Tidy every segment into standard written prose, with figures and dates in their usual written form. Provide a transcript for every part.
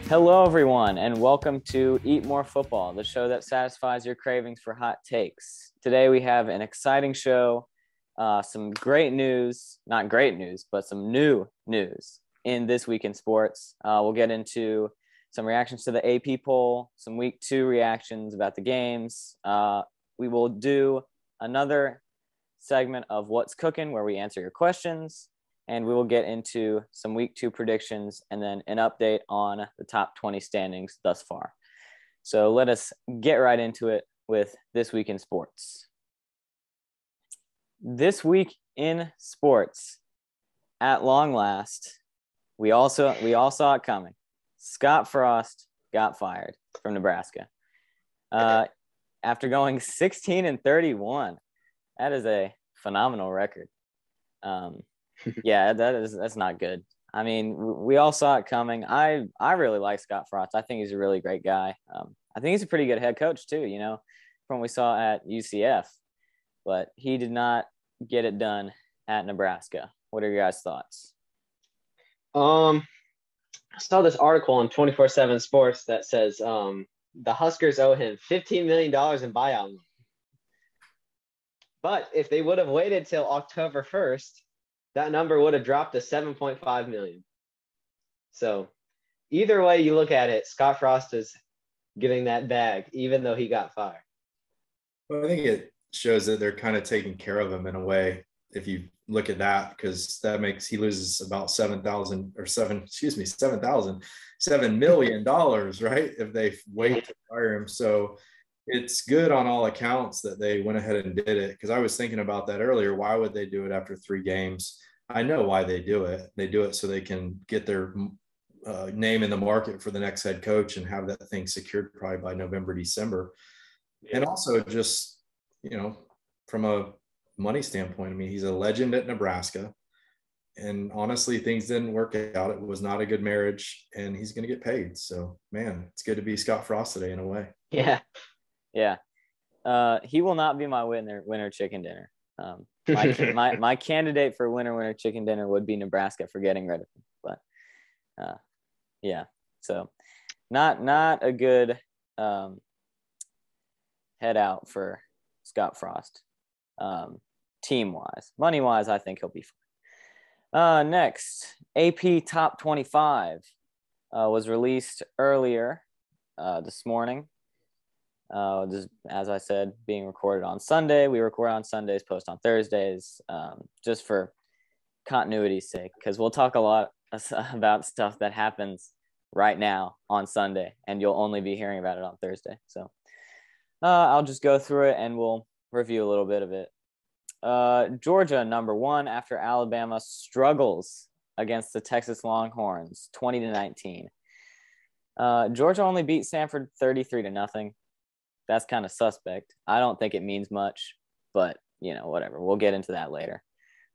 Hello, everyone, and welcome to Eat More Football, the show that satisfies your cravings for hot takes. Today, we have an exciting show, some great news, not great news, but some new news in This Week in Sports. We'll get into some reactions to the AP poll, some Week 2 reactions about the games. We will do another segment of What's Cooking, where we answer your questions. And we will get into some Week 2 predictions and then an update on the top 20 standings thus far. So let us get right into it with This Week in Sports. This week in sports, at long last, we all saw it coming. Scott Frost got fired from Nebraska. After going 16-31, that is a phenomenal record. Yeah, that's not good. I mean, we all saw it coming. I really like Scott Frost. I think he's a really great guy. I think he's a pretty good head coach too, from what we saw at UCF. But he did not get it done at Nebraska. What are your guys' thoughts? I saw this article on 24/7 Sports that says the Huskers owe him $15 million in buyout money. But if they would have waited till October 1st, that number would have dropped to $7.5 million. So either way you look at it, Scott Frost is getting that bag, even though he got fired. Well, I think it shows that they're kind of taking care of him in a way, if you look at that, because that makes he loses about $7 million, right? If they wait to fire him. So it's good on all accounts that they went ahead and did it, because I was thinking about that earlier. Why would they do it after 3 games? I know why they do it. They do it so they can get their name in the market for the next head coach and have that thing secured probably by November, December. And also just, from a money standpoint, I mean, he's a legend at Nebraska. And honestly, things didn't work out. It was not a good marriage, and he's going to get paid. So, man, it's good to be Scott Frost today in a way. Yeah. Yeah. He will not be my winner chicken dinner. My candidate for winner chicken dinner would be Nebraska for getting rid of him. But yeah. So not a good head out for Scott Frost. Team wise. Money wise, I think he'll be fine. Next, AP Top 25 was released earlier this morning. Just, as I said, being recorded on Sunday. We record on Sundays, post on Thursdays, just for continuity's sake, because we'll talk a lot about stuff that happens right now on Sunday, and you'll only be hearing about it on Thursday. So I'll just go through it, and we'll review a little bit of it. Georgia, number 1, after Alabama struggles against the Texas Longhorns, 20-19. Georgia only beat Samford 33-0. That's kind of suspect. I don't think it means much, but, whatever. We'll get into that later.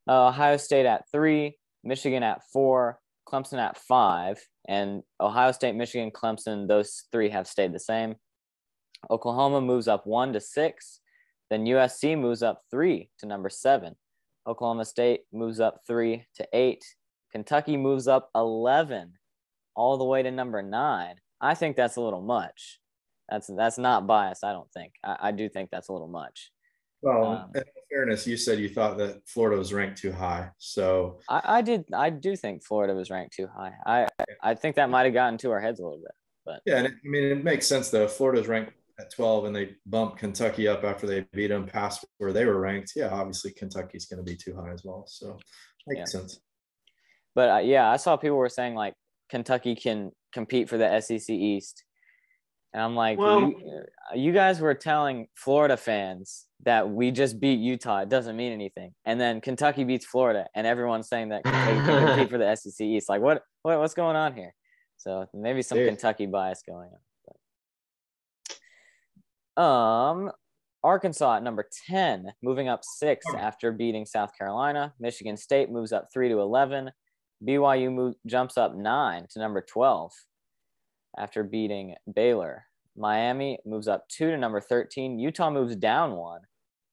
Ohio State at 3, Michigan at 4, Clemson at 5, and Ohio State, Michigan, Clemson, those 3 have stayed the same. Oklahoma moves up 1 to 6. Then USC moves up 3 to number 7. Oklahoma State moves up 3 to 8. Kentucky moves up 11 all the way to number 9. I think that's a little much. That's not biased, I don't think. I do think that's a little much. Well, in fairness, you said you thought that Florida was ranked too high. So I do think Florida was ranked too high. I think that might have gotten to our heads a little bit. But yeah, and it makes sense though. Florida's ranked at 12 and they bumped Kentucky up after they beat them past where they were ranked. Yeah, obviously Kentucky's going to be too high as well. So makes sense. But I saw people were saying like Kentucky can compete for the SEC East. And I'm like, well, you guys were telling Florida fans that we just beat Utah. It doesn't mean anything. And then Kentucky beats Florida, and everyone's saying that Kentucky can compete for the SEC East. Like, what's going on here? So maybe some Kentucky bias going on. Arkansas at number 10, moving up 6 after beating South Carolina. Michigan State moves up 3 to 11. BYU jumps up 9 to number 12. After beating Baylor. Miami moves up 2 to number 13. Utah moves down 1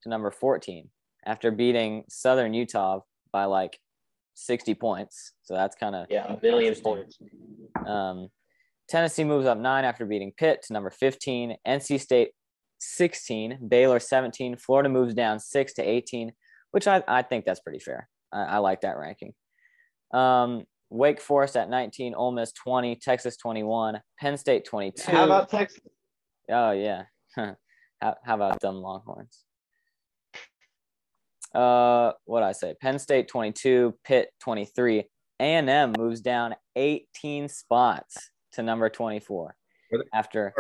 to number 14 after beating Southern Utah by like 60 points. So that's kind of a million points. Tennessee moves up 9 after beating Pitt to number 15. NC State 16, Baylor 17. Florida moves down 6 to 18, which I think that's pretty fair. I like that ranking. Wake Forest at 19, Ole Miss 20, Texas 21, Penn State 22. How about Texas? Oh, yeah. How about them Longhorns? What I say? Penn State 22, Pitt 23. A&M moves down 18 spots to number 24. After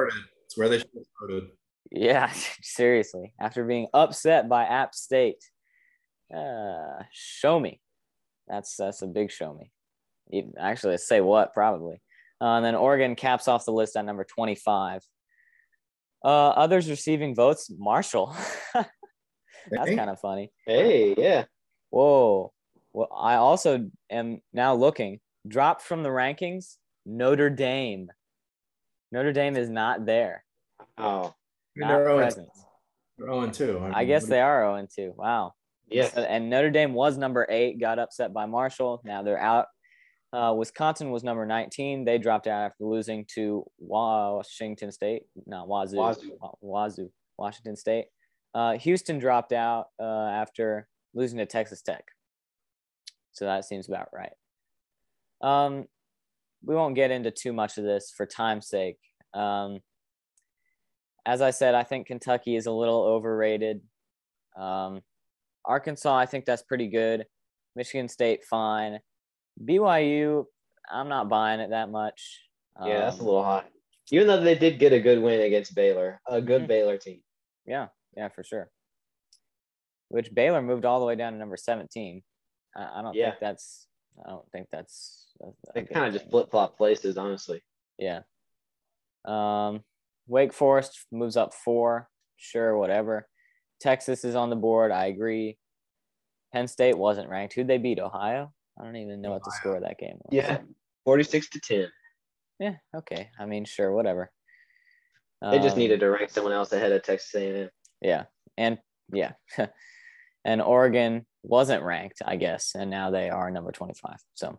it's where they should have started. Yeah, seriously. After being upset by App State. Show me. That's a big show me. Actually, let's say what, probably. And then Oregon caps off the list at number 25. Others receiving votes, Marshall. That's kind of funny. Hey, yeah. Whoa. Well, I also am now looking. Dropped from the rankings, Notre Dame. Notre Dame is not there. Oh. Not present. They're 0-2. I guess they are 0-2. Wow. Yes. And Notre Dame was number 8, got upset by Marshall. Now they're out. Wisconsin was number 19. They dropped out after losing to Washington State. No, Wazoo. Washington State. Houston dropped out after losing to Texas Tech. So that seems about right. We won't get into too much of this for time's sake. As I said, I think Kentucky is a little overrated. Arkansas, I think that's pretty good. Michigan State, fine. BYU, I'm not buying it that much. Yeah, that's a little high. Even though they did get a good win against Baylor, a good Baylor team. Yeah, for sure. Which Baylor moved all the way down to number 17. I don't think that's. They kind of just flip-flop places, honestly. Yeah. Wake Forest moves up 4. Sure, whatever. Texas is on the board. I agree. Penn State wasn't ranked. Who'd they beat? Ohio? I don't even know what the score of that game was. Yeah, 46-10. Yeah, okay. I mean, sure, whatever. They just needed to rank someone else ahead of Texas A&M. Yeah, and and Oregon wasn't ranked, I guess, and now they are number 25. So,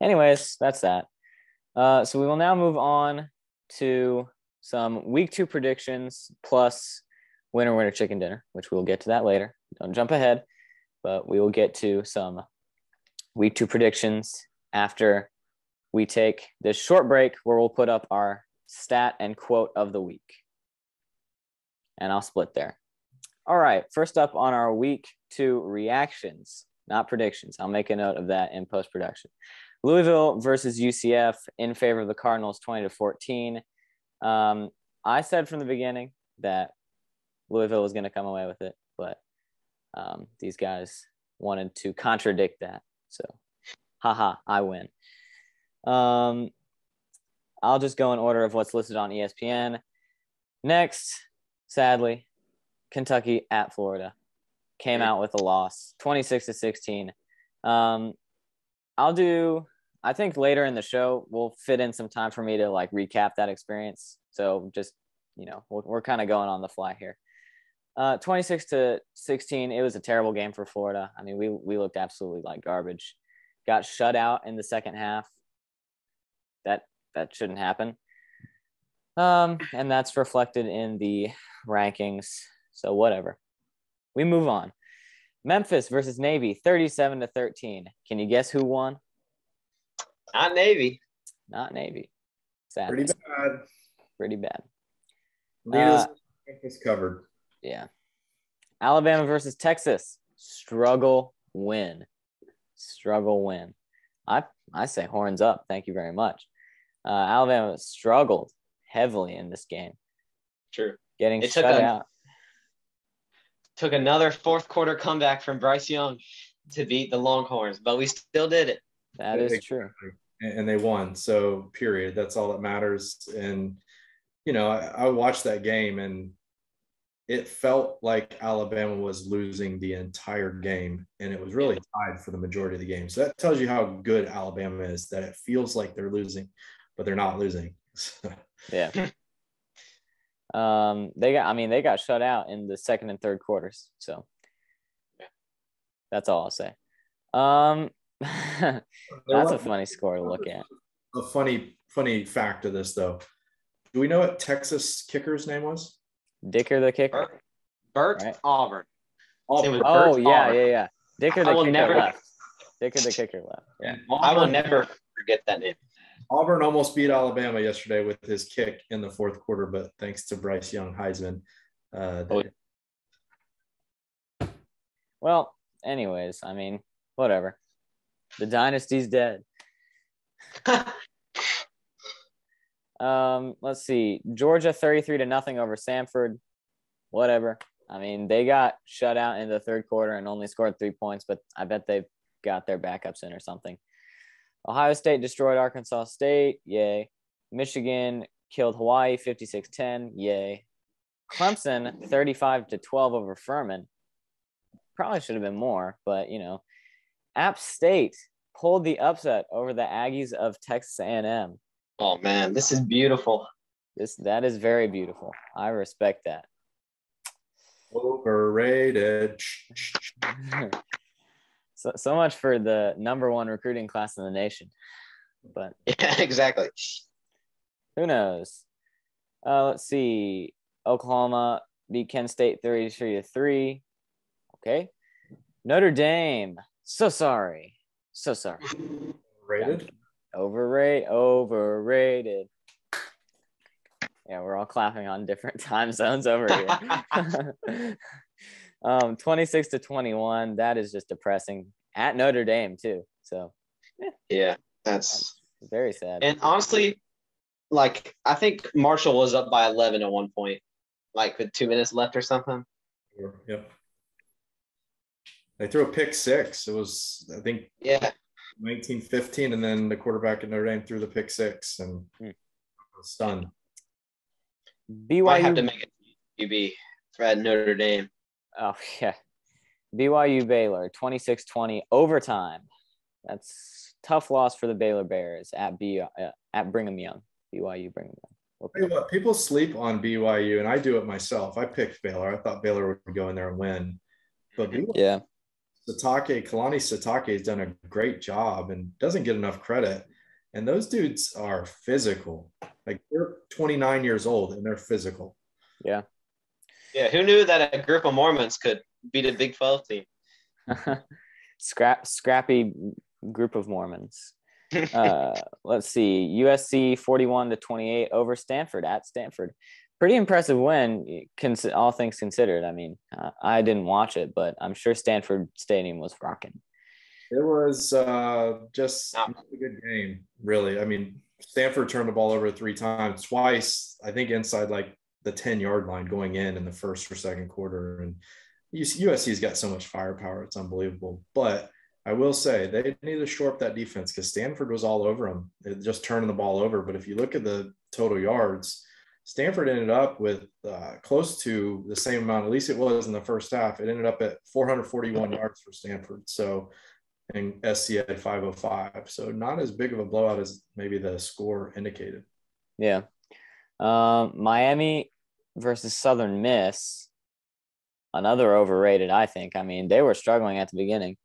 anyways, that's that. So we will now move on to some week 2 predictions plus winner chicken dinner, which we'll get to that later. Don't jump ahead, but we will get to some week 2 predictions after we take this short break where we'll put up our stat and quote of the week. And I'll split there. All right, first up on our week 2 reactions, not predictions. I'll make a note of that in post-production. Louisville versus UCF in favor of the Cardinals, 20-14. I said from the beginning that Louisville was going to come away with it, but these guys wanted to contradict that. So, I win. I'll just go in order of what's listed on ESPN. Next, sadly, Kentucky at Florida came out with a loss, 26-16. I think later in the show, we'll fit in some time for me to like recap that experience. So just, we're kind of going on the fly here. 26-16, it was a terrible game for Florida. I mean, we looked absolutely like garbage. Got shut out in the second half. That shouldn't happen. And that's reflected in the rankings. So whatever. We move on. Memphis versus Navy, 37-13. Can you guess who won? Not Navy. Not Navy. Sadly. Pretty bad. Memphis covered. Yeah. Alabama versus Texas. Struggle win. I say horns up. Thank you very much. Alabama struggled heavily in this game. True. Getting shut out. Took another fourth quarter comeback from Bryce Young to beat the Longhorns, but we still did it. That is true. And they won. So, period. That's all that matters. And, I watched that game and it felt like Alabama was losing the entire game, and it was really tied for the majority of the game. So that tells you how good Alabama is, that it feels like they're losing, but they're not losing. Yeah. They got shut out in the second and third quarters. So that's all I'll say. That's a funny score to look at. A funny funny fact of this, though. Do we know what Texas kicker's name was? Dicker the kicker. Bert Right. Auburn. Auburn. Oh, Bert yeah, Auburn. yeah, yeah. Dicker the I will kicker never- left. Dicker the kicker left. Yeah. I will never forget that name. Auburn almost beat Alabama yesterday with his kick in the fourth quarter, but thanks to Bryce Young Heisman. Well, anyways, I mean, whatever. The dynasty's dead. Let's see. Georgia 33-0 over Samford. Whatever. I mean, they got shut out in the third quarter and only scored 3 points, but I bet they've got their backups in or something. Ohio State destroyed Arkansas State. Yay. Michigan killed Hawaii 56-10. Yay. Clemson 35-12 over Furman. Probably should have been more, but App State pulled the upset over the Aggies of Texas A&M. Oh man, this is beautiful. That is very beautiful. I respect that. Overrated. So much for the number one recruiting class in the nation. But yeah, exactly. Who knows? Let's see. Oklahoma beat Kent State 33-3. Okay. Notre Dame. So sorry. Rated? Overrated. Yeah, we're all clapping on different time zones over here. 26-21. That is just depressing. At Notre Dame too. So yeah, that's very sad. And honestly, like I think Marshall was up by 11 at one point, like with 2 minutes left or something. Yep. They threw a pick six. It was, I think, 1915, and then the quarterback at Notre Dame threw the pick six, and I was stunned. BYU I have to make it QB for at Notre Dame. Oh yeah, BYU Baylor 26-20 overtime. That's tough loss for the Baylor Bears at Brigham Young. BYU Brigham Young. Tell you what, people sleep on BYU, and I do it myself. I picked Baylor. I thought Baylor would go in there and win, but BYU, Kalani Sitake has done a great job and doesn't get enough credit. And those dudes are physical. Like they're 29 years old and they're physical. Yeah. Yeah. Who knew that a group of Mormons could beat a Big 12 team? Scrappy group of Mormons. Let's see. USC 41-28 over Stanford at Stanford. Pretty impressive win, all things considered. I mean, I didn't watch it, but I'm sure Stanford Stadium was rocking. It was just a good game, really. I mean, Stanford turned the ball over 3 times, twice, I think, inside like the 10-yard line going in the first or second quarter. And USC's got so much firepower. It's unbelievable. But I will say they need to shore up that defense because Stanford was all over them. They're just turning the ball over. But if you look at the total yards, Stanford ended up with close to the same amount, at least it was in the first half. It ended up at 441 yards for Stanford. So, and SC had 505. So not as big of a blowout as maybe the score indicated. Yeah. Miami versus Southern Miss. Another overrated, I think. I mean, they were struggling at the beginning.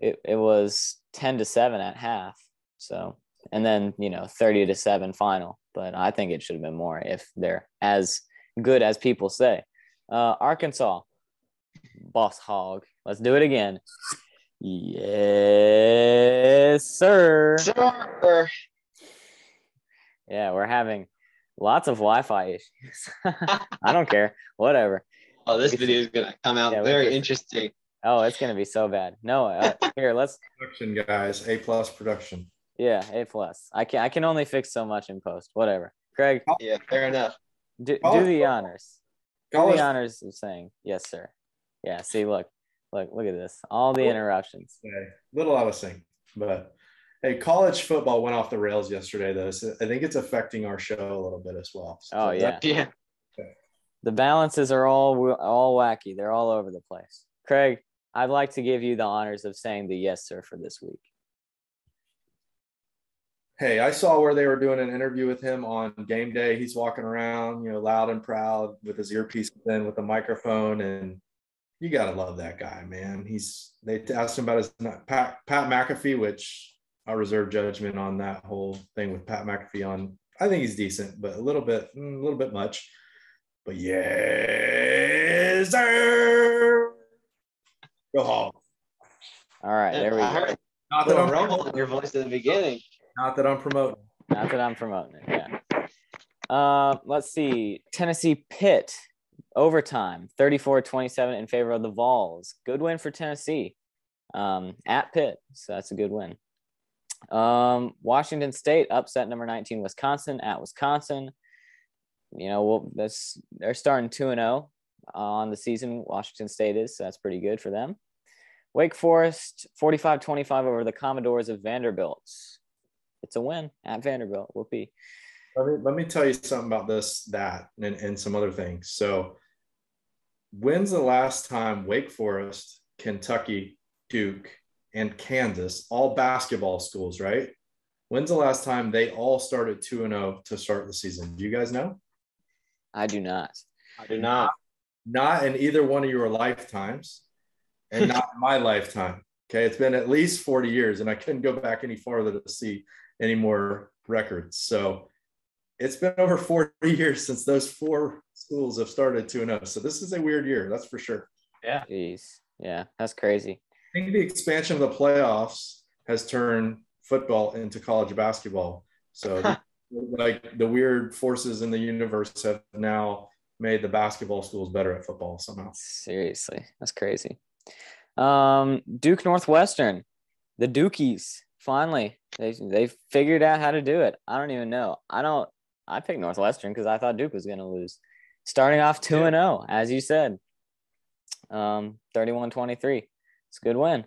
It was 10-7 at half. So, and then, 30-7 final. But I think it should have been more if they're as good as people say. Arkansas, Boss Hog. Let's do it again. Yes, sir. Sure. Yeah, we're having lots of Wi-Fi issues. I don't care. Whatever. Oh, this video is going to come out very interesting. Oh, it's going to be so bad. No, here, let's. Production, guys. A+ production. Yeah, A+. I can only fix so much in post. Whatever. Craig. Yeah, fair enough. Do the honors. Do the honors of saying yes, sir. Yeah. See, look at this. All the interruptions. Okay. Little out of sync, but hey, college football went off the rails yesterday, though. So I think it's affecting our show a little bit as well. So oh yeah. Yeah. Okay. The balances are all wacky. They're all over the place. Craig, I'd like to give you the honors of saying the yes, sir, for this week. Hey, I saw where they were doing an interview with him on game day. He's walking around, loud and proud with his earpiece in with a microphone, and you got to love that guy, man. They asked him about his Pat McAfee, which I'll reserve judgment on that whole thing with Pat McAfee on. I think he's decent, but a little bit much. But yes, sir. Go Hawks. All right, there we go. Not that I'm rumble in your voice at the beginning. Not that I'm promoting. Not that I'm promoting it. Yeah. Let's see. Tennessee Pitt overtime 34-27 in favor of the Vols. Good win for Tennessee at Pitt. So that's a good win. Washington State upset number 19 Wisconsin at Wisconsin. You know, they're starting 2-0 on the season. Washington State is, so that's pretty good for them. Wake Forest 45-25 over the Commodores of Vanderbilt. It's a win at Vanderbilt. Whoopee. Let me tell you something about that, and some other things. So, when's the last time Wake Forest, Kentucky, Duke, and Kansas, all basketball schools, right? When's the last time they all started 2-0 to start the season? Do you guys know? I do not. I do not. Not in either one of your lifetimes, and not in my lifetime. Okay, it's been at least 40 years, and I couldn't go back any farther to see any more records. So it's been over 40 years since those four schools have started 2-0. So this is a weird year, that's for sure. Yeah. Jeez. Yeah, that's crazy. I think the expansion of the playoffs has turned football into college basketball. So like the weird forces in the universe have now made the basketball schools better at football somehow. Seriously, that's crazy. Duke Northwestern, the Dukies, finally they figured out how to do it. I don't even know. I picked Northwestern because I thought Duke was going to lose. Starting off 2-0, as you said. 31-23. It's a good win.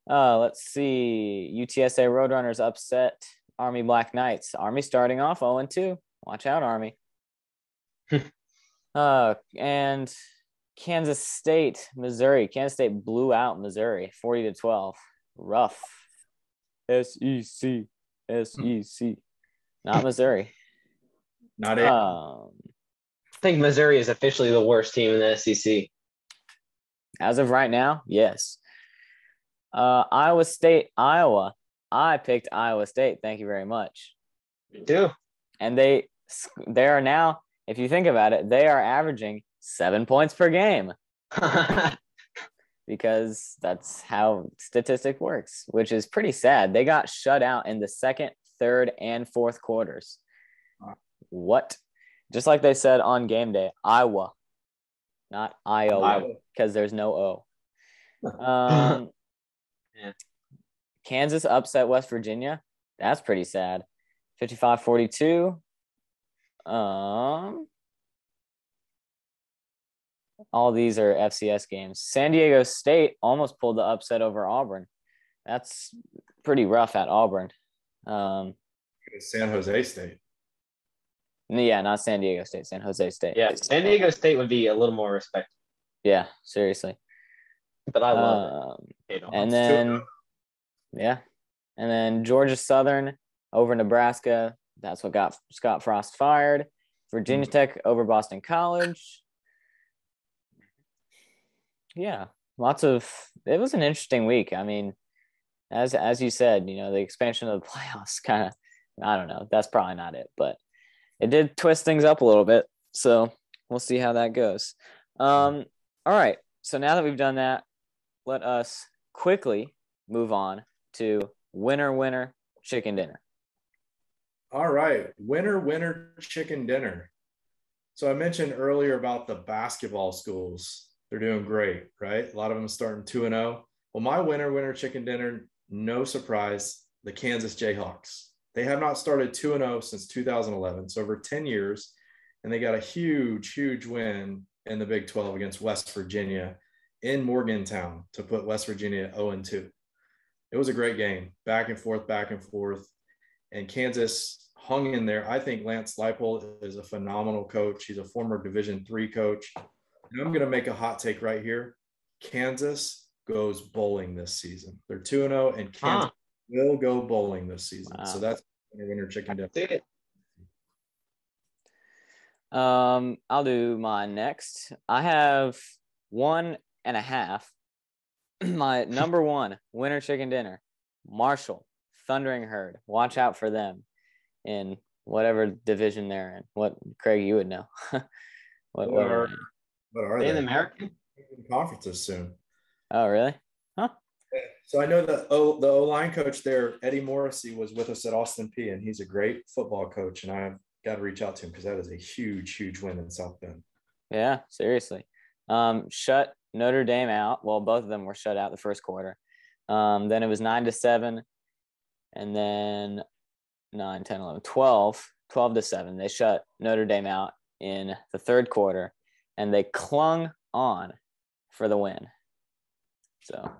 Let's see. UTSA Roadrunners upset Army Black Knights. Army starting off 0-2. Watch out, Army. And Kansas State, Missouri. Kansas State blew out Missouri 40-12. Rough. SEC. Not Missouri. Not it. I think Missouri is officially the worst team in the SEC. As of right now, yes. Iowa State, Iowa. I picked Iowa State. Thank you very much. Me too. And they are now, if you think about it, they are averaging 7 points per game. Because that's how statistic works, which is pretty sad. They got shut out in the second, third, and fourth quarters. What? Just like they said on game day, Iowa, not Iowa, because there's no O. Yeah. Kansas upset West Virginia. That's pretty sad. 55-42. All these are FCS games. San Diego State almost pulled the upset over Auburn. That's pretty rough at Auburn. San Jose State. Yeah, not San Diego State, San Jose State. Yeah, San Diego State would be a little more respectable. Yeah, seriously. But I love it. And then Georgia Southern over Nebraska. That's what got Scott Frost fired. Virginia Tech over Boston College. Yeah, it was an interesting week. I mean, as you said, you know, the expansion of the playoffs kind of, I don't know, that's probably not it, but it did twist things up a little bit. So we'll see how that goes. All right. So now that we've done that, let us quickly move on to winner, chicken dinner. All right. Winner, chicken dinner. So I mentioned earlier about the basketball schools. They're doing great, right? A lot of them starting 2-0. Well, my winner, chicken dinner, no surprise, the Kansas Jayhawks. They have not started 2-0 since 2011, so over 10 years, and they got a huge win in the Big 12 against West Virginia in Morgantown to put West Virginia at 0-2. It was a great game, back and forth, and Kansas hung in there. I think Lance Leipold is a phenomenal coach. He's a former Division III coach. And I'm going to make a hot take right here. Kansas goes bowling this season. They're 2-0, and Kansas will go bowling this season. Wow. So that's winner chicken dinner. I'll do mine next. I have 1.5. My number one winner chicken dinner, Marshall Thundering Herd. Watch out for them in whatever division they're in. What, Craig, you would know. what are they in they? the American Conferences soon. Oh, really? Huh? So I know the O-line coach there, Eddie Morrissey, was with us at Austin P, and he's a great football coach, and I've got to reach out to him because that is a huge, huge win in South Bend. Yeah, seriously. Shut Notre Dame out. Well, both of them were shut out the first quarter. Then it was 9-7, and then 9, 10, 11, 12-7. They shut Notre Dame out in the third quarter, and they clung on for the win. So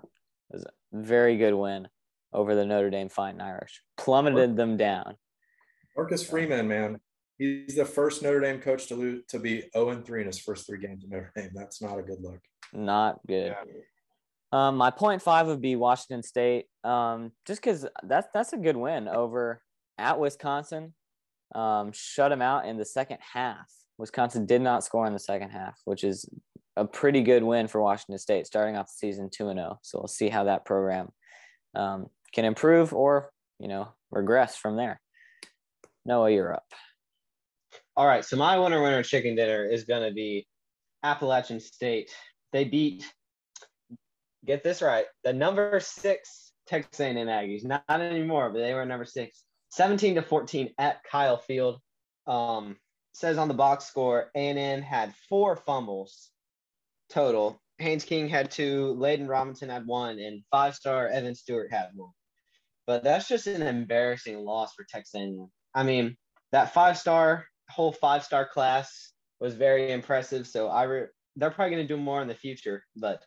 it was a very good win over the Notre Dame Fighting Irish. Plummeted them down. Marcus Freeman, man, he's the first Notre Dame coach to be 0-3 in his first 3 games in Notre Dame. That's not a good look. Not good. Yeah. My 0.5 would be Washington State, just because that's a good win over at Wisconsin. Shut them out in the second half. Wisconsin did not score in the second half, which is a pretty good win for Washington State, starting off the season 2-0. So we'll see how that program can improve or, regress from there. Noah, you're up. All right, so my winner chicken dinner is going to be Appalachian State. They beat, get this right, the number 6 Texas A&M Aggies. Not anymore, but they were number 6. 17-14 at Kyle Field. Says on the box score, A&M had 4 fumbles total. Haynes King had 2, Layden Robinson had 1, and 5-star Evan Stewart had 1. But that's just an embarrassing loss for Texas A&M. I mean, that whole 5-star class was very impressive. So they're probably going to do more in the future, but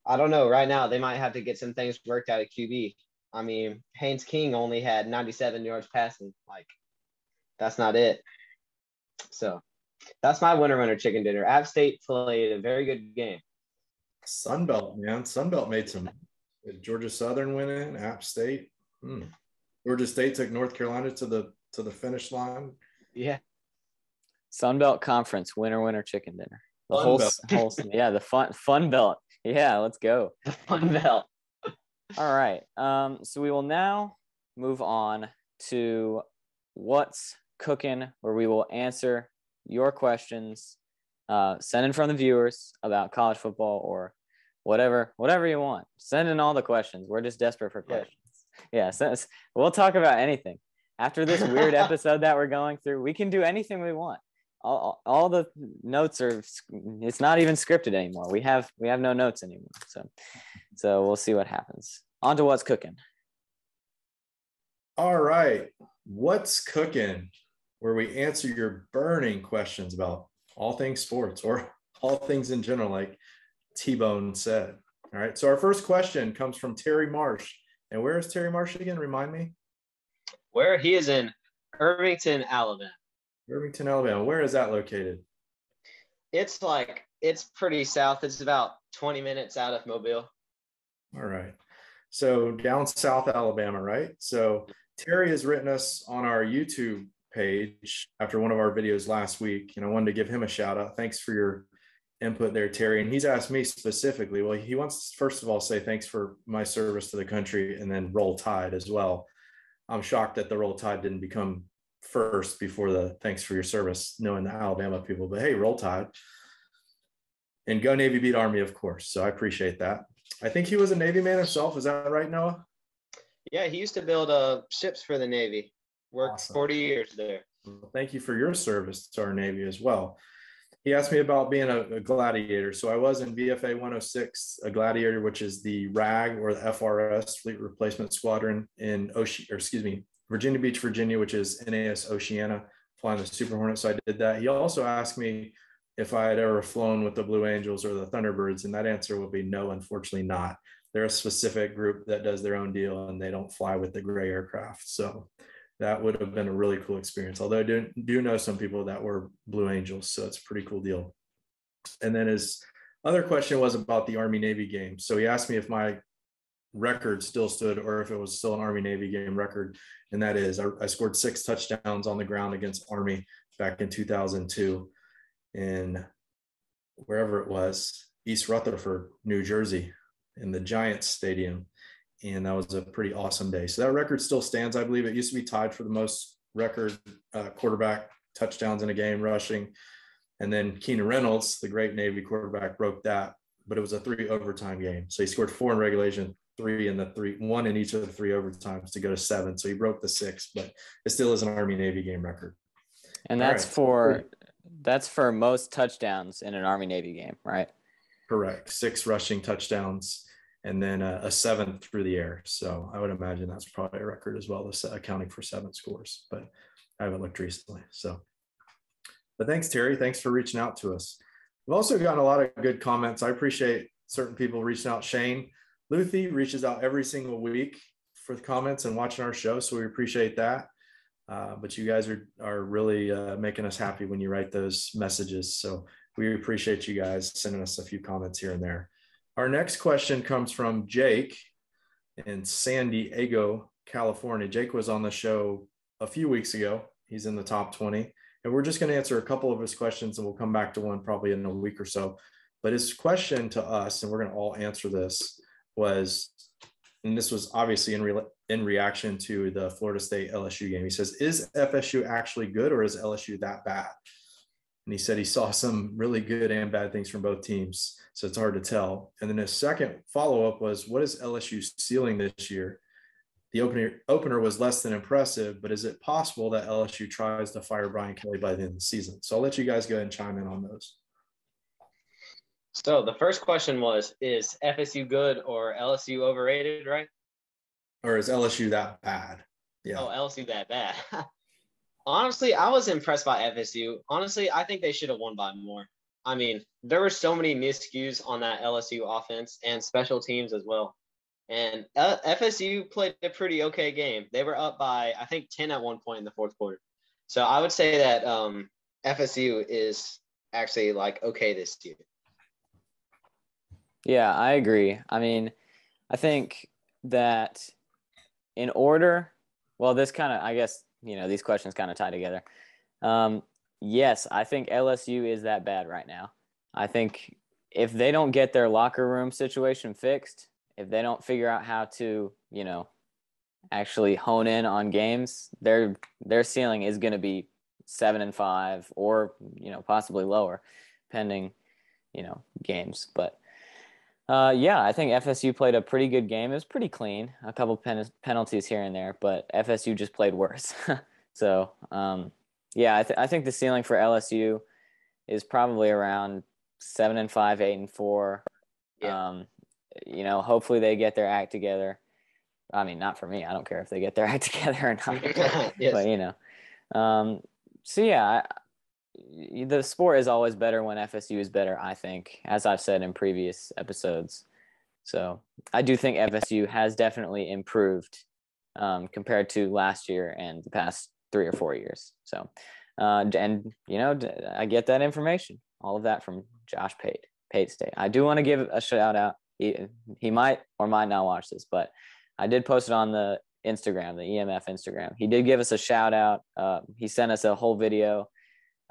I don't know. Right now, they might have to get some things worked out at QB. I mean, Haynes King only had 97 yards passing. Like, that's not it. So that's my winner chicken dinner. App State played a very good game. Sunbelt, man. Sunbelt made some. Georgia Southern went in. App State. Georgia State took North Carolina to the finish line. Yeah. Sunbelt Conference, winner chicken dinner. The the fun belt. Yeah, let's go. The fun belt. All right. So we will now move on to what's cooking, where we will answer your questions sent in from the viewers about college football or whatever you want. Send in all the questions. We're just desperate for questions. Yeah, we'll talk about anything. After this weird episode that we're going through, we can do anything we want. All the notes it's not even scripted anymore. We have no notes anymore. So we'll see what happens. On to what's cooking. All right. What's cooking? Where we answer your burning questions about all things sports or all things in general, like T-Bone said. All right. So our first question comes from Terry Marsh. And where is Terry Marsh again? Remind me. Where he is in Irvington, Alabama. Irvington, Alabama. Where is that located? It's pretty south. It's about 20 minutes out of Mobile. All right. So down south Alabama, right? So Terry has written us on our YouTube page after one of our videos last week, and I wanted to give him a shout out. Thanks for your input there, Terry. And he's asked me specifically, well, he wants to first of all say thanks for my service to the country and then Roll Tide as well. I'm shocked that the Roll Tide didn't become first before the thanks for your service, knowing the Alabama people, but hey, Roll Tide. And go Navy beat Army, of course. So I appreciate that. I think he was a Navy man himself. Is that right, Noah? Yeah, he used to build ships for the Navy. Worked awesome. 40 years there. Well, thank you for your service to our Navy as well. He asked me about being a gladiator. So I was in VFA 106, a gladiator, which is the RAG or the FRS, Fleet Replacement Squadron in Virginia Beach, Virginia, which is NAS Oceana, flying the Super Hornet. So I did that. He also asked me if I had ever flown with the Blue Angels or the Thunderbirds, and that answer will be no, unfortunately not. They're a specific group that does their own deal, and they don't fly with the gray aircraft. So that would have been a really cool experience. Although I do know some people that were Blue Angels, so it's a pretty cool deal. And then his other question was about the Army-Navy game. So he asked me if my record still stood or if it was still an Army-Navy game record. And that is, I scored 6 touchdowns on the ground against Army back in 2002 in wherever it was, East Rutherford, New Jersey, in the Giants Stadium. and that was a pretty awesome day. So that record still stands. I believe it used to be tied for the most record quarterback touchdowns in a game rushing. And then Keenan Reynolds, the great Navy quarterback, broke that, but it was a 3 overtime game. So he scored 4 in regulation, 1 in each of the 3 overtimes to go to 7. So he broke the 6, but it still is an Army-Navy game record. And that's for most touchdowns in an Army-Navy game, right? Correct. 6 rushing touchdowns and then a 7th through the air. So I would imagine that's probably a record as well, accounting for 7 scores, but I haven't looked recently. So, but thanks, Terry. Thanks for reaching out to us. We've also gotten a lot of good comments. I appreciate certain people reaching out. Shane Luthi reaches out every single week for the comments and watching our show. So we appreciate that. But you guys are really making us happy when you write those messages. So we appreciate you guys sending us a few comments here and there. Our next question comes from Jake in San Diego, California. Jake was on the show a few weeks ago. He's in the top 20. And we're just going to answer a couple of his questions, and we'll come back to one probably in a week or so. But his question to us, and we're going to all answer this, was, and this was obviously in reaction to the Florida State LSU game. He says, is FSU actually good, or is LSU that bad? And he said he saw some really good and bad things from both teams, so it's hard to tell. And then his second follow-up was, what is LSU's ceiling this year? The opener was less than impressive, but is it possible that LSU tries to fire Brian Kelly by the end of the season? So I'll let you guys go ahead and chime in on those. So the first question was, is FSU good or LSU overrated, right? Or is LSU that bad? Yeah. Oh, LSU that bad. Honestly, I was impressed by FSU. Honestly, I think they should have won by more. I mean, there were so many miscues on that LSU offense and special teams as well. And FSU played a pretty okay game. They were up by, I think, 10 at one point in the fourth quarter. So I would say that FSU is actually like okay this year. Yeah, I agree. I mean, I think that in order, well, this kind of, I guess, these questions kind of tie together. Yes, I think LSU is that bad right now. I think if they don't get their locker room situation fixed, if they don't figure out how to, actually hone in on games, their ceiling is going to be 7-5 or, possibly lower, pending, games. But yeah, I think FSU played a pretty good game. It was pretty clean, a couple penalties here and there, but FSU just played worse. So, yeah, I think the ceiling for LSU is probably around 7-5, 8-4. Yeah. Hopefully they get their act together. I mean, not for me. I don't care if they get their act together or not. Yes. But, so yeah, the sport is always better when FSU is better, I think, as I've said in previous episodes. So I do think FSU has definitely improved compared to last year and the past 3 or 4 years. So, and, I get that information, all of that from Josh Pate State. I do want to give a shout out. He might or might not watch this, but I did post it on the Instagram, the EMF Instagram. He did give us a shout out. He sent us a whole video,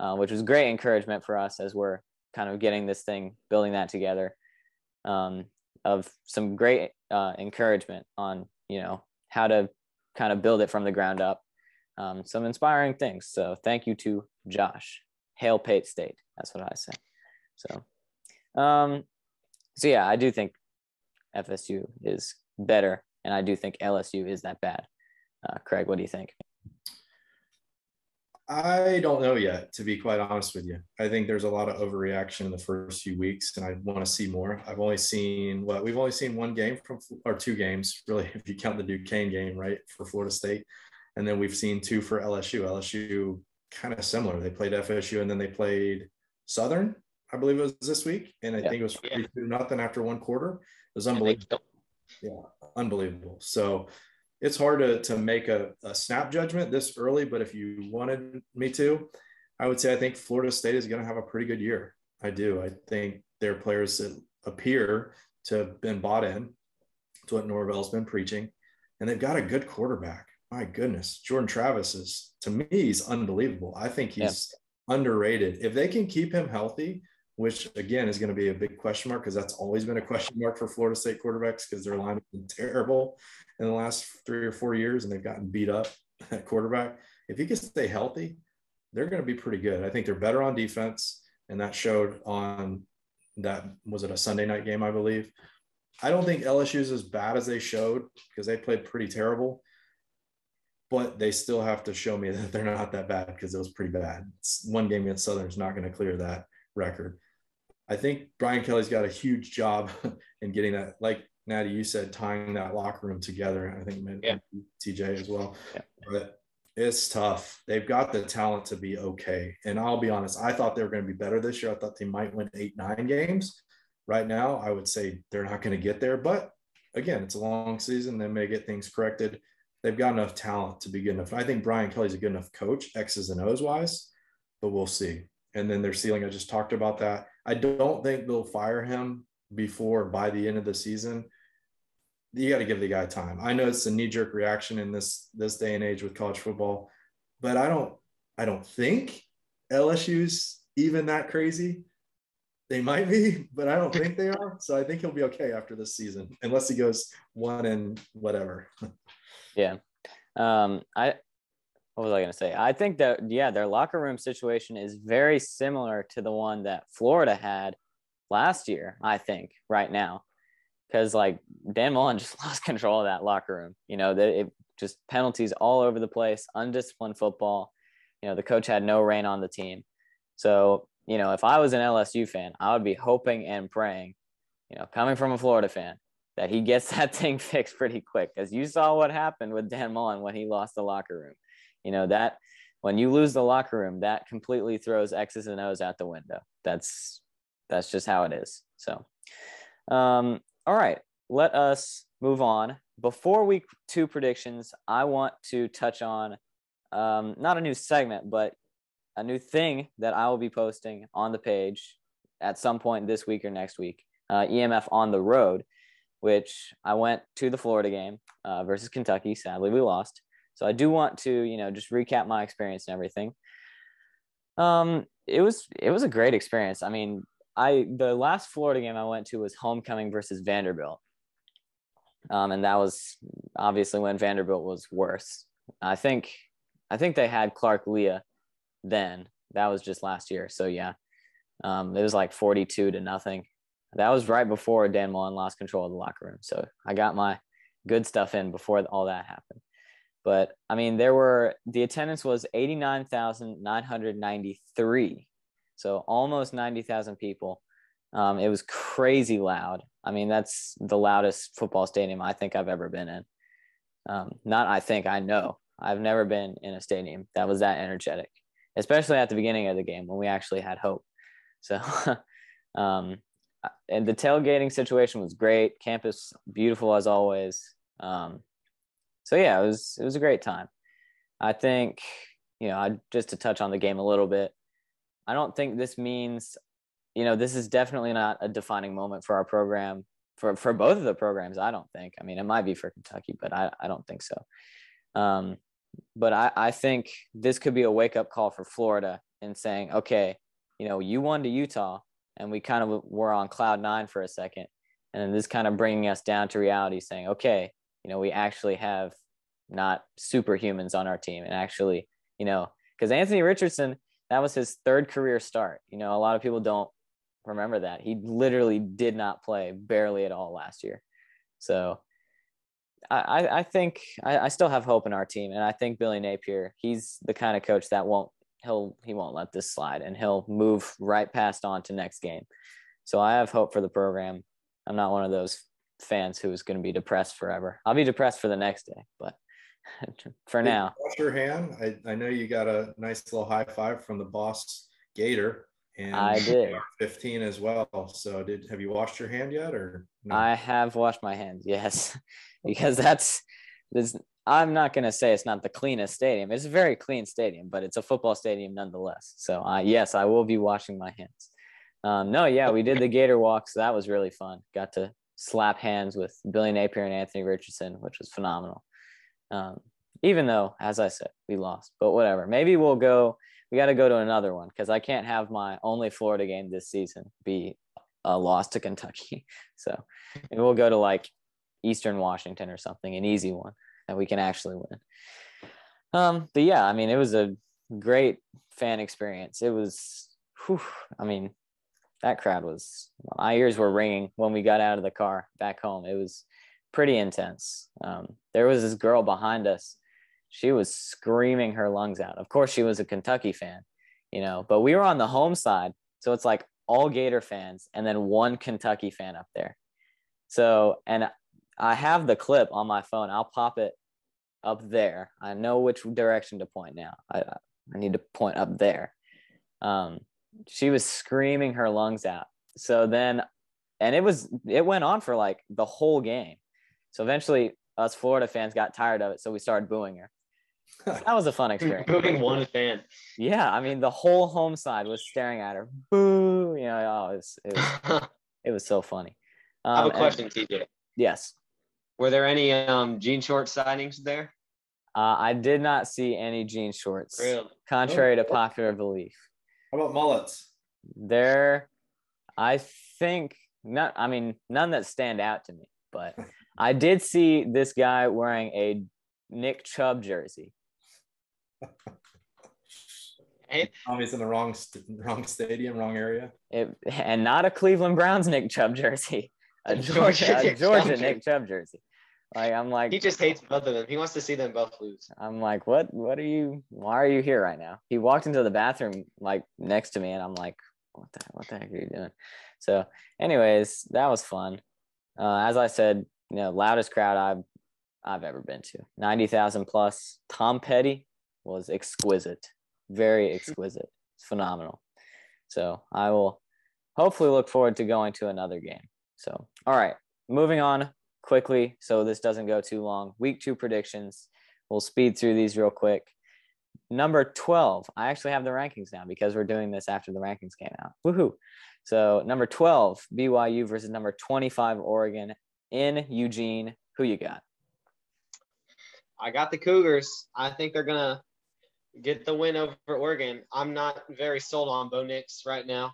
which was great encouragement for us as we're kind of getting this thing, building that together, of some great encouragement on, how to kind of build it from the ground up. Some inspiring things. So thank you to Josh. Hail Pate State. That's what I say. So yeah, I do think FSU is better, and I do think LSU is that bad. Craig, what do you think? I don't know yet, to be quite honest with you. I think there's a lot of overreaction in the first few weeks, and I want to see more. We've only seen one game or 2 games, really, if you count the Duquesne game, right, for Florida State. And then we've seen 2 for LSU. LSU kind of similar. They played FSU, and then they played Southern, I believe it was this week. And I think it was 42-0 after 1 quarter. It was unbelievable. Yeah, unbelievable. So it's hard to make a snap judgment this early, but if you wanted me to, I would say I think Florida State is going to have a pretty good year. I do. I think their players appear to have been bought in to what Norvell's been preaching, and they've got a good quarterback. My goodness, Jordan Travis to me, he's unbelievable. I think he's underrated. If they can keep him healthy, which again is going to be a big question mark because that's always been a question mark for Florida State quarterbacks because their line has been terrible in the last 3 or 4 years and they've gotten beat up at quarterback. If he can stay healthy, they're going to be pretty good. I think they're better on defense, and that showed on that, was it a Sunday night game, I believe. I don't think LSU is as bad as they showed because they played pretty terrible, but they still have to show me that they're not that bad because it was pretty bad. One game against Southern is not going to clear that record. I think Brian Kelly's got a huge job in getting that, like Natty, you said, tying that locker room together. I think TJ as well. Yeah. But it's tough. They've got the talent to be okay. And I'll be honest, I thought they were going to be better this year. I thought they might win 8-9 games. Right now, I would say they're not going to get there. But again, it's a long season. They may get things corrected. They've got enough talent to be good enough. I think Brian Kelly's a good enough coach, X's and O's wise, but we'll see. And then their ceiling, I just talked about that. I don't think they'll fire him by the end of the season. You got to give the guy time. I know it's a knee-jerk reaction in this day and age with college football, but I don't think LSU's even that crazy. They might be, but I don't think they are. So I think he'll be okay after this season, unless he goes 1 and whatever. Yeah. What was I going to say? I think that, their locker room situation is very similar to the one that Florida had last year, I think, right now. Because, like, Dan Mullen just lost control of that locker room. It just penalties all over the place, undisciplined football. The coach had no reign on the team. So, if I was an LSU fan, I would be hoping and praying, coming from a Florida fan, that he gets that thing fixed pretty quick. Because you saw what happened with Dan Mullen when he lost the locker room. That when you lose the locker room, that completely throws X's and O's out the window. That's just how it is. So, all right, let us move on. Before week 2 predictions, I want to touch on not a new segment, but a new thing that I will be posting on the page at some point this week or next week, EMF on the road, which I went to the Florida game versus Kentucky. Sadly, we lost. So I do want to, just recap my experience and everything. It was a great experience. I mean, the last Florida game I went to was homecoming versus Vanderbilt. And that was obviously when Vanderbilt was worse. I think they had Clark Leah then. That was just last year. So yeah, it was like 42-0. That was right before Dan Mullen lost control of the locker room. So I got my good stuff in before all that happened. But I mean, the attendance was 89,993. So almost 90,000 people. It was crazy loud. I mean, that's the loudest football stadium I think I've ever been in. I know. I've never been in a stadium that was that energetic, especially at the beginning of the game when we actually had hope. So, and the tailgating situation was great. Campus beautiful as always. So yeah, it was a great time. I think, just to touch on the game a little bit, I don't think this means, this is definitely not a defining moment for our program, for both of the programs. I don't think. I mean, it might be for Kentucky, but I don't think so. But I think this could be a wake-up call for Florida in saying, okay, you won to Utah, and we kind of were on cloud 9 for a second, and then this kind of bringing us down to reality, saying, okay, we actually have not superhumans on our team, and actually, because Anthony Richardson, that was his 3rd career start. A lot of people don't remember that. He literally did not play barely at all last year. So I think I still have hope in our team, and I think Billy Napier, he's the kind of coach that he won't let this slide, and he'll move right past on to next game. So I have hope for the program. I'm not one of those fans who's going to be depressed forever. I'll be depressed for the next day, but for now. Wash your hand. I know you got a nice little high five from the boss Gator, and I did 15 as well. So have you washed your hand yet, or no? I have washed my hands, yes, because I'm not going to say it's not the cleanest stadium. It's a very clean stadium, but it's a football stadium nonetheless. So yes, I will be washing my hands. We did the Gator walk, so that was really fun. Got to slap hands with Billy Napier and Anthony Richardson, which was phenomenal. Even though, as I said, we lost, but whatever. Maybe we'll go we got to go to another one because I can't have my only Florida game this season be a loss to Kentucky. So maybe we'll go to like Eastern Washington or something, an easy one that we can actually win. But yeah, I mean, it was a great fan experience. It was, I mean, that crowd was, my ears were ringing when we got out of the car back home. It was pretty intense. There was this girl behind us. She was screaming her lungs out. Of course, she was a Kentucky fan, you know, but we were on the home side. So it's like all Gator fans and then one Kentucky fan up there. So, and I have the clip on my phone. I'll pop it up there. I know which direction to point now. I need to point up there. She was screaming her lungs out. So then, and it went on for like the whole game. So eventually us Florida fans got tired of it. So we started booing her. That was a fun experience. Booing one fan. Yeah. I mean, the whole home side was staring at her. Boo. You know, it was so funny. I have a question, TJ. Yes. Were there any jean short sightings there? I did not see any jean shorts. Really? Contrary to popular belief. How about mullets? There, I think not. I mean, none that stand out to me. But I did see this guy wearing a Nick Chubb jersey. Tommy's in the wrong stadium, wrong area. And not a Cleveland Browns Nick Chubb jersey. A Georgia Nick Chubb jersey. Like, I'm like, he just hates both of them. He wants to see them both lose. I'm like, why are you here right now? He walked into the bathroom like next to me, and I'm like, what the heck are you doing? So anyways, that was fun. As I said, you know, loudest crowd I've ever been to. 90,000 plus. Tom Petty was exquisite. Very exquisite. It's phenomenal. So I will hopefully look forward to going to another game. So, all right, moving on quickly so this doesn't go too long. Week 2 predictions. We'll speed through these real quick. Number 12. I actually have the rankings now because we're doing this after the rankings came out. Woohoo. So number 12, BYU versus number 25, Oregon in Eugene. Who you got? I got the Cougars. I think they're going to get the win over Oregon. I'm not very sold on Bo Nix right now.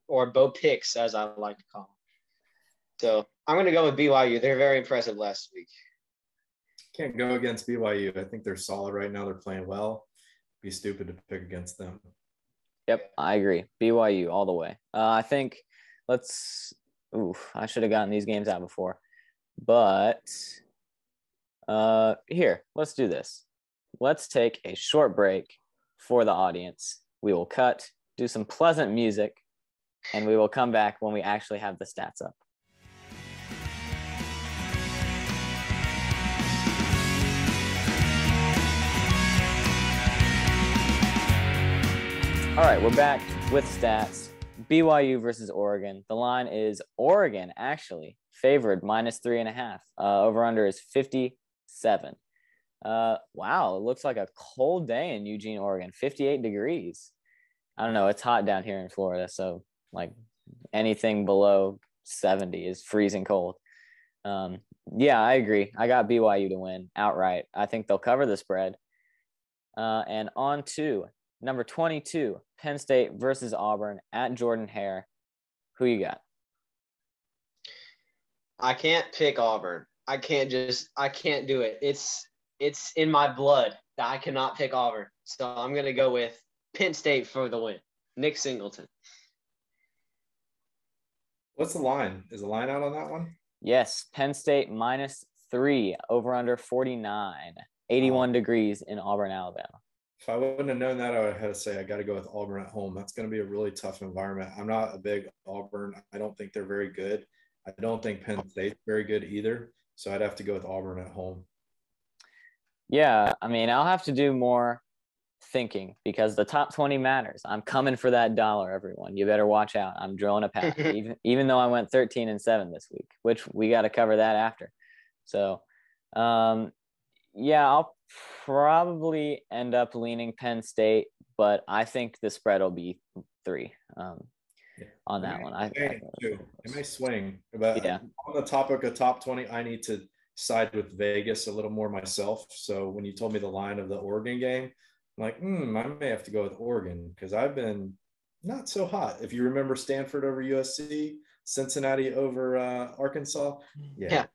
Or Bo Picks, as I like to call him. So I'm going to go with BYU. They're very impressive last week. Can't go against BYU. I think they're solid right now. They're playing well. Be stupid to pick against them. Yep, I agree. BYU all the way. I think I should have gotten these games out before. But here, let's do this. Let's take a short break for the audience. We will cut, do some pleasant music, and we will come back when we actually have the stats up. All right, we're back with stats. BYU versus Oregon. The line is Oregon actually favored -3.5. Over under is 57. Wow, it looks like a cold day in Eugene, Oregon. 58 degrees. I don't know. It's hot down here in Florida, so like anything below 70 is freezing cold. Yeah, I agree. I got BYU to win outright. I think they'll cover the spread. And on to number 22, Penn State versus Auburn at Jordan-Hare. Who you got? I can't pick Auburn. I can't do it. It's in my blood that I cannot pick Auburn. So I'm going to go with Penn State for the win. Nick Singleton. What's the line? Is the line out on that one? Yes, Penn State -3, over under 49, 81 degrees in Auburn, Alabama. If I wouldn't have known that, I would have to say I got to go with Auburn at home. That's going to be a really tough environment. I'm not a big Auburn. I don't think they're very good. I don't think Penn State's very good either. So I'd have to go with Auburn at home. Yeah, I mean, I'll have to do more thinking because the top 20 matters. I'm coming for that dollar, everyone. You better watch out. I'm drilling a pack, even though I went 13-7 this week, which we got to cover that after. So, yeah, I'll probably end up leaning Penn State, but I think the spread will be 3 on that one. It may swing. But yeah. On the topic of top 20, I need to side with Vegas a little more myself. So when you told me the line of the Oregon game, I'm like, I may have to go with Oregon because I've been not so hot. If you remember Stanford over USC, Cincinnati over Arkansas. Yeah.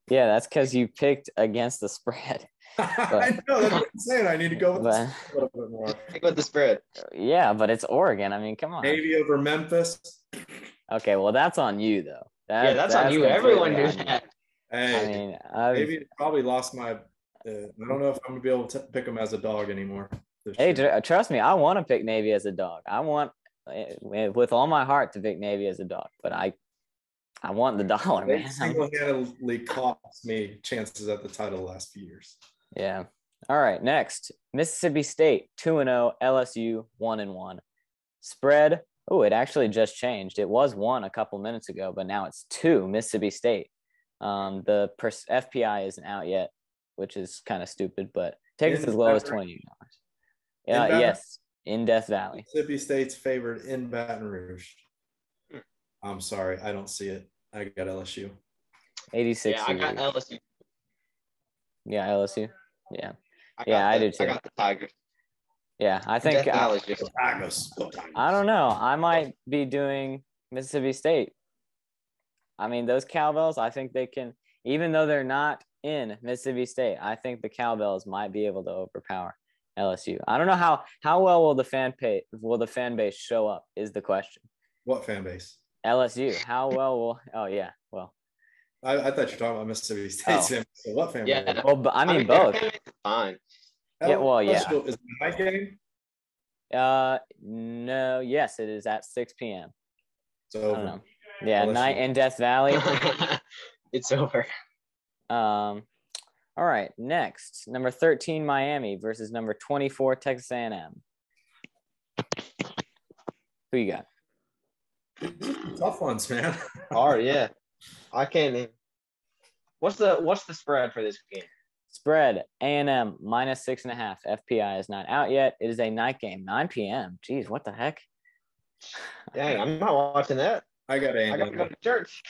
Yeah, that's because you picked against the spread. I know, that's what I'm saying. I need to go with But, a little bit more. Stick with the spread. yeah, but it's Oregon. I mean, come on. Navy over Memphis. Okay, well, that's on you, though. That's on you. Everyone knew that. Hey, I mean, Navy probably lost my. I don't know if I'm gonna be able to pick them as a dog anymore. Hey, trust me, I want to pick Navy as a dog. I want, with all my heart, to pick Navy as a dog, but I want the dollar, They man. single-handedly cost me chances at the title the last few years. Yeah. All right. Next, Mississippi State 2-0, LSU 1-1. Spread. Oh, it actually just changed. It was 1 a couple minutes ago, but now it's 2 Mississippi State. The FPI isn't out yet, which is kind of stupid, but tickets as low as $20. Yes, in Death Valley. Mississippi State's favored in Baton Rouge. I'm sorry, I don't see it. I got LSU. 86. Yeah, I got LSU. Yeah, LSU. Yeah. I do too. I got the Tigers. Yeah, I think Tigers. I don't know. I might be doing Mississippi State. I mean, those Cowbells, I think they can, even though they're not in Mississippi State, I think the Cowbells might be able to overpower LSU. I don't know how well will the fan base show up is the question. What fan base? LSU. How well will? Oh yeah. Well, I thought you were talking about Mississippi State. So what fan base? Yeah. Well, but I mean both. Fine. Yeah. Well, yeah. Is it a night game? No. Yes, it is at 6 p.m. So I don't know. Yeah, night in Death Valley. It's over. All right. Next, number 13 Miami versus number 24 Texas A&M. Who you got? Tough ones, man. Hard, yeah. I can't even. What's the spread for this game? Spread A&M -6.5. FPI is not out yet. It is a night game, 9 p.m. Jeez, what the heck? Dang, I'm not watching that. I got A&M. I got to go to church.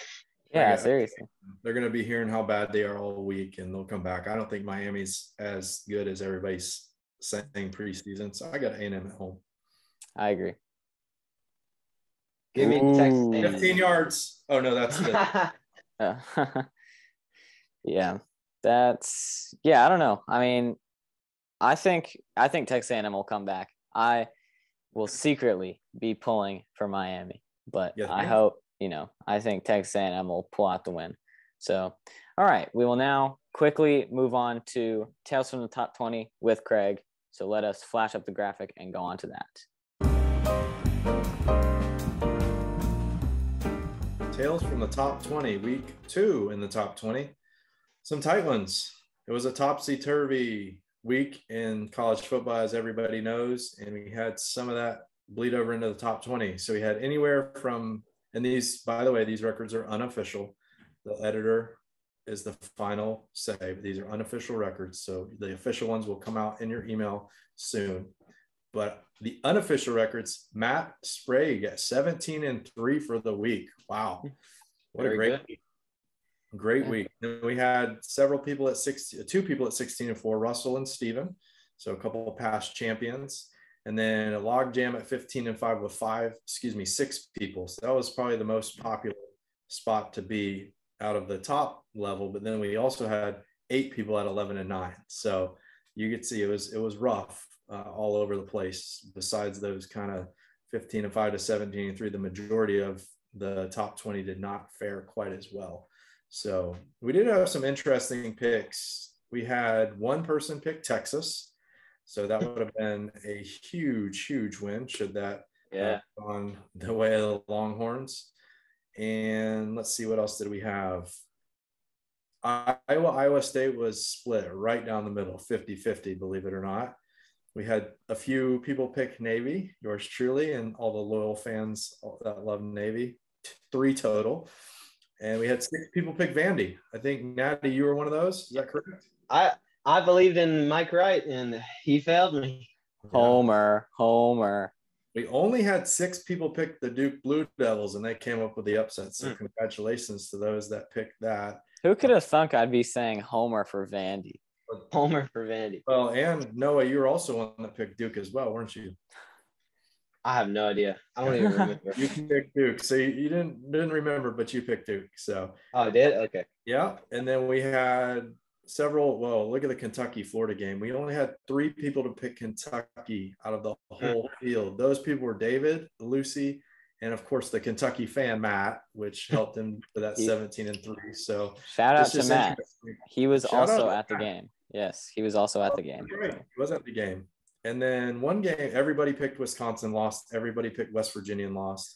Yeah, seriously. They're going to be hearing how bad they are all week, and they'll come back. I don't think Miami's as good as everybody's saying preseason, so I got A&M at home. I agree. Give me Texas. 15 yards. Oh, no, that's good. Yeah, I don't know. I mean, I think Texas A&M will come back. I will secretly be pulling for Miami, but yes, I hope, I think Texas A&M will pull out the win. So, all right, we will now quickly move on to Tales from the Top 20 with Craig. So let us flash up the graphic and go on to that. Tales from the Top 20, week 2 in the top 20. Some tight ones. It was a topsy-turvy week in college football, as everybody knows, and we had some of that bleed over into the top 20. So we had anywhere from, and these, by the way, these records are unofficial. The editor is the final say, but these are unofficial records. So the official ones will come out in your email soon. But the unofficial records, Matt Sprague at 17-3 for the week. Wow. What a great week. Great week. Then we had several people at 2 people at 16-4, Russell and Steven. So a couple of past champions. And then a logjam at 15-5 with 6 people. So that was probably the most popular spot to be out of the top level. But then we also had 8 people at 11-9. So you could see it was rough all over the place. Besides those kind of 15-5 to 17-3, the majority of the top 20 did not fare quite as well. So we did have some interesting picks. We had one person pick Texas. So that would have been a huge, huge win should that on the way of the Longhorns. And let's see, what else did we have? Iowa State was split right down the middle, 50-50, believe it or not. We had a few people pick Navy, yours truly, and all the loyal fans that love Navy, 3 total. And we had 6 people pick Vandy. I think, Natty, you were one of those. Is that correct? I believed in Mike Wright, and he failed me. Homer. We only had 6 people pick the Duke Blue Devils, and they came up with the upset. So congratulations to those that picked that. Who could have thunk I'd be saying Homer for Vandy? Homer for Vandy. Well, and Noah, you were also one that picked Duke as well, weren't you? I have no idea. I don't even remember. You picked Duke, so you didn't remember, but you picked Duke. So. Oh, I did? Okay. Yeah, and then we had several. Well, look at the Kentucky-Florida game. We only had 3 people to pick Kentucky out of the whole field. Those people were David, Lucy, and of course the Kentucky fan Matt, which helped him for that 17-3. So shout out to Matt. He was also at the game. Yes, he was also at the game. Right. He was at the game. And then one game, everybody picked Wisconsin, lost. Everybody picked West Virginia and lost.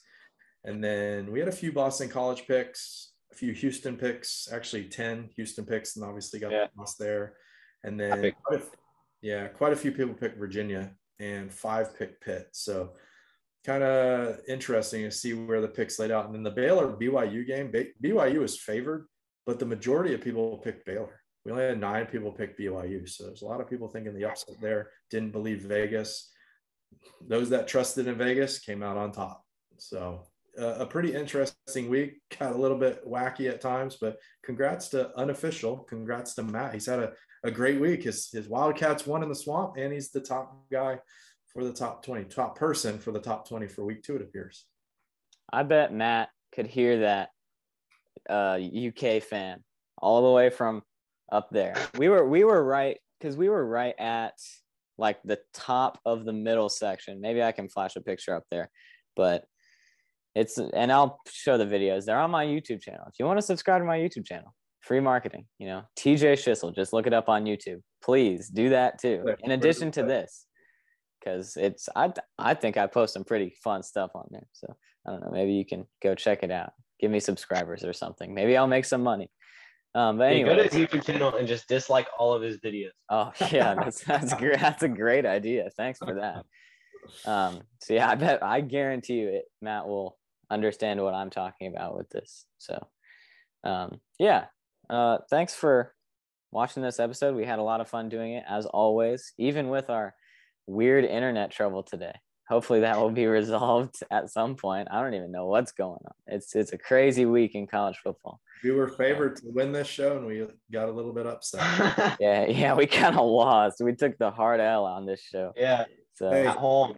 And then we had a few Boston College picks, a few Houston picks, actually 10 Houston picks, and obviously got lost there. And then quite a few people picked Virginia and 5 picked Pitt. So kind of interesting to see where the picks laid out. And then the Baylor BYU game, BYU was favored, but the majority of people picked Baylor. We only had 9 people pick BYU. So there's a lot of people thinking the upset there, didn't believe Vegas. Those that trusted in Vegas came out on top. So a pretty interesting week, got a little bit wacky at times, but congrats to Unofficial. Congrats to Matt. He's had a great week. His Wildcats won in the swamp, and he's the top guy for the top 20, top person for the top 20 for week 2, it appears. I bet Matt could hear that UK fan all the way from up there. We were right, because we were right at like the top of the middle section. Maybe I can flash a picture up there, but and I'll show the videos. They're on my YouTube channel. If you want to subscribe to my YouTube channel, free marketing, TJ Schissel, just look it up on YouTube. Please do that too. In addition to this, because I think I post some pretty fun stuff on there. So I don't know, maybe you can go check it out. Give me subscribers or something. Maybe I'll make some money. But anyway, go to his YouTube channel and just dislike all of his videos. Oh yeah, that's great. That's a great idea. Thanks for that. So yeah, I guarantee you Matt will understand what I'm talking about with this. So thanks for watching this episode. We had a lot of fun doing it, as always, even with our weird internet trouble today. Hopefully that will be resolved at some point. I don't even know what's going on. It's a crazy week in college football. We were favored to win this show, and we got a little bit upset. yeah, we kind of lost. We took the hard L on this show. Yeah. So at home.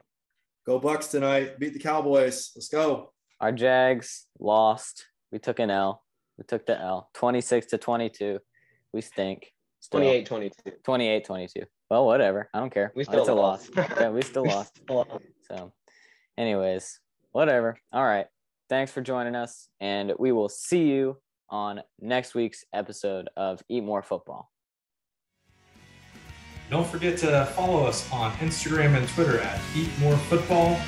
Go Bucks tonight. Beat the Cowboys. Let's go. Our Jags lost. We took an L. We took the L. 26-22. We stink. 28-22. 28-22. Well, whatever. I don't care. We still lost. Yeah, we still lost. So, anyways, whatever. All right. Thanks for joining us, and we will see you on next week's episode of Eat More Football. Don't forget to follow us on Instagram and Twitter at Eat More Football,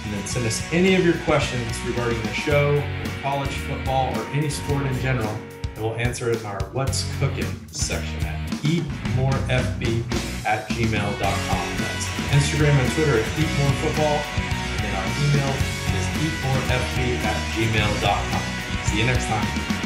and then send us any of your questions regarding the show, or college football, or any sport in general, and we'll answer it in our What's Cooking section at eatmorefb@gmail.com. That's Instagram and Twitter at Eat More Football, and then our email is eatmorefb@gmail.com. See you next time.